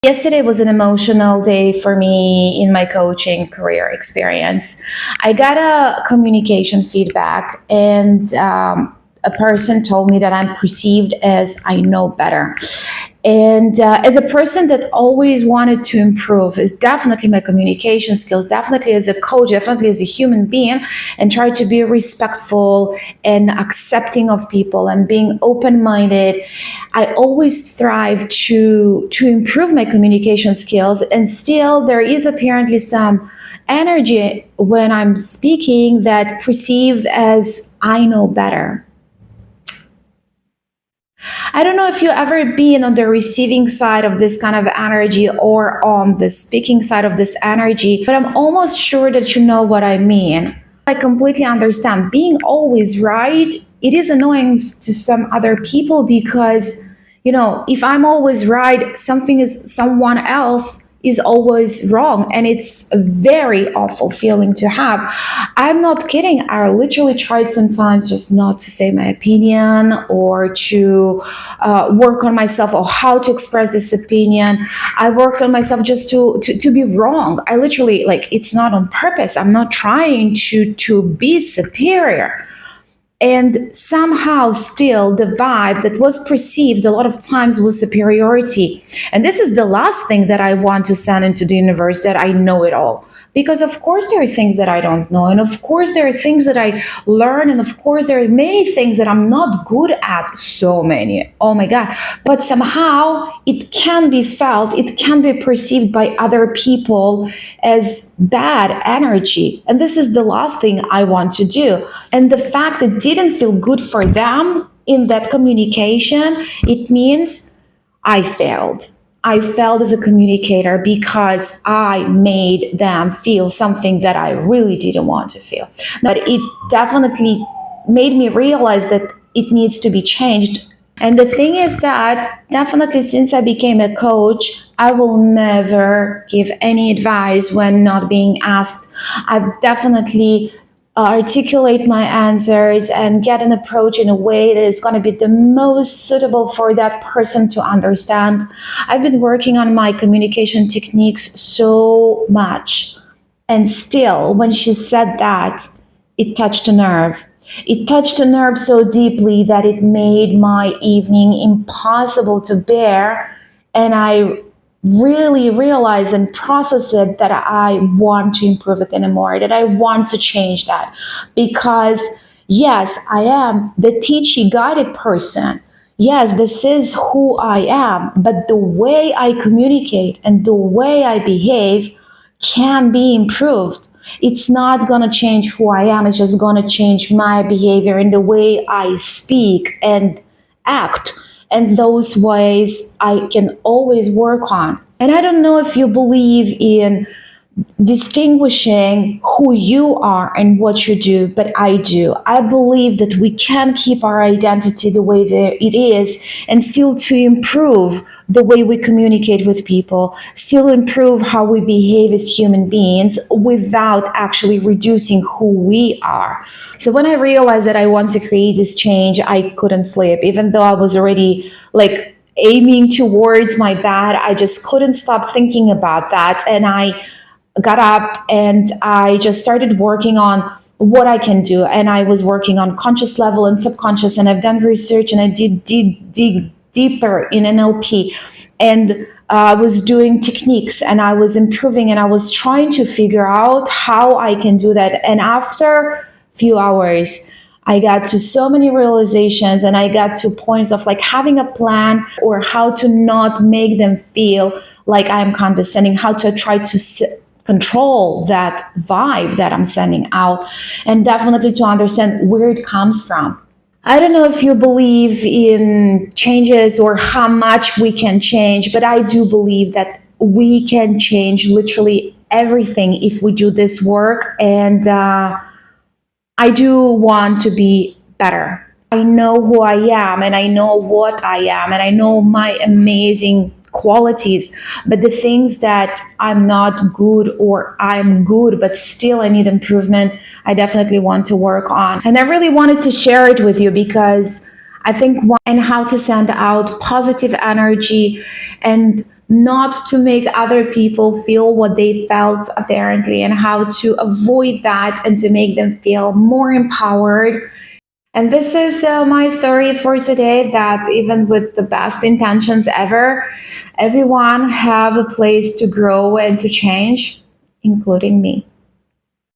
Yesterday was an emotional day for me in my coaching career experience. I got a communication feedback, and a person told me that I'm perceived as I know better. And as a person that always wanted to improve, is definitely my communication skills, definitely as a coach, definitely as a human being, and try to be respectful and accepting of people and being open-minded. I always thrive to improve my communication skills, and still there is apparently some energy when I'm speaking that perceived as I know better. I don't know if you ever been on the receiving side of this kind of energy or on the speaking side of this energy, but I'm almost sure that you know what I mean. I completely understand being always right. It is annoying to some other people because, if I'm always right, someone else is always wrong, and it's a very awful feeling to have. I'm not kidding. I literally tried sometimes just not to say my opinion or to work on myself or how to express this opinion. I worked on myself just to be wrong. I literally, like, it's not on purpose. I'm not trying to be superior. And somehow still the vibe that was perceived a lot of times was superiority. And this is the last thing that I want to send into the universe, that I know it all. Because of course there are things that I don't know, and of course there are things that I learn, and of course there are many things that I'm not good at. So many, oh my god. But somehow it can be felt, it can be perceived by other people as bad energy, and this is the last thing I want to do. And the fact that it didn't feel good for them in that communication, it means I failed. I failed as a communicator because I made them feel something that I really didn't want to feel. But it definitely made me realize that it needs to be changed. And the thing is that definitely since I became a coach, I will never give any advice when not being asked. I've definitely articulate my answers and get an approach in a way that is going to be the most suitable for that person to understand. I've been working on my communication techniques so much. And still, when she said that, it touched a nerve. It touched a nerve so deeply that it made my evening impossible to bear. And I really realize and process it that I want to improve it anymore, that I want to change that. Because yes, I am the teachy guided person. Yes, this is who I am, but the way I communicate and the way I behave can be improved. It's not going to change who I am, it's just going to change my behavior and the way I speak and act. And those ways I can always work on. And I don't know if you believe in distinguishing who you are and what you do, but I do. I believe that we can keep our identity the way that it is and still to improve the way we communicate with people, still improve how we behave as human beings without actually reducing who we are. So when I realized that I want to create this change, I couldn't sleep, even though I was already like aiming towards my bed. I just couldn't stop thinking about that. And I got up and I just started working on what I can do. And I was working on conscious level and subconscious, and I've done research, and I did dig deeper in NLP, and I was doing techniques, and I was improving, and I was trying to figure out how I can do that. And after few hours, I got to so many realizations, and I got to points of like having a plan or how to not make them feel like I'm condescending, how to try to control that vibe that I'm sending out, and definitely to understand where it comes from. I don't know if you believe in changes or how much we can change, but I do believe that we can change literally everything if we do this work. And I do want to be better. I know who I am, and I know what I am, and I know my amazing qualities, but the things that I'm not good or I'm good but still I need improvement, I definitely want to work on. And I really wanted to share it with you because I think and how to send out positive energy and not to make other people feel what they felt apparently, and how to avoid that and to make them feel more empowered. And this is my story for today, that even with the best intentions ever, everyone have a place to grow and to change, including me.